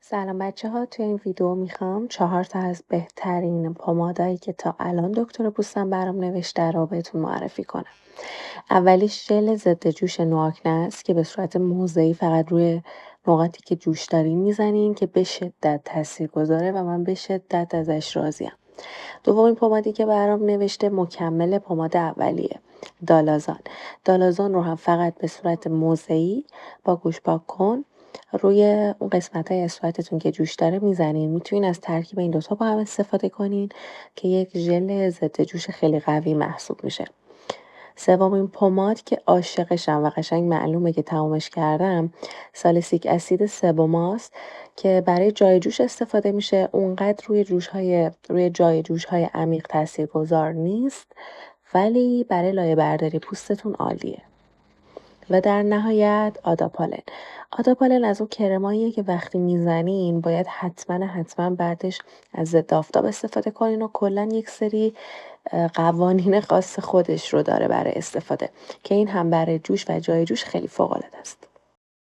سلام بچه‌ها، توی این ویدیو میخوام 4 تا از بهترین پمادایی که تا الان دکتر پوستم برام نوشته رو بهتون معرفی کنم. اولیش ژل ضد جوش نواکنه است که به صورت موضعی فقط روی نقاطی که جوش دارین میزنین که به شدت تاثیرگذاره و من به شدت ازش راضیم. دومین پمادی که برام نوشته مکمل پماد اولیه. دالازان. دالازان رو هم فقط به صورت موضعی با گوش پاک کن روی اون قسمت‌های از صورتتون که جوش داره میزنین. میتونین از ترکیب این دوتا با هم استفاده کنین که یک ژل ضد جوش خیلی قوی محسوب میشه. سومین پماد که عاشقشم و قشنگ معلومه که تمومش کردم سالیسیک اسید سبوماست که برای جای جوش استفاده میشه. اونقدر روی جای جوش های عمیق تاثیرگذار نیست ولی برای لایه برداری پوستتون عالیه. و در نهایت آداپالن. آداپالن از اون کرماییه که وقتی میزنین باید حتما بعدش از ضد آفتاب استفاده کنین و کلا یک سری قوانین خاص خودش رو داره برای استفاده که این هم برای جوش و جای جوش خیلی فوق العاده است.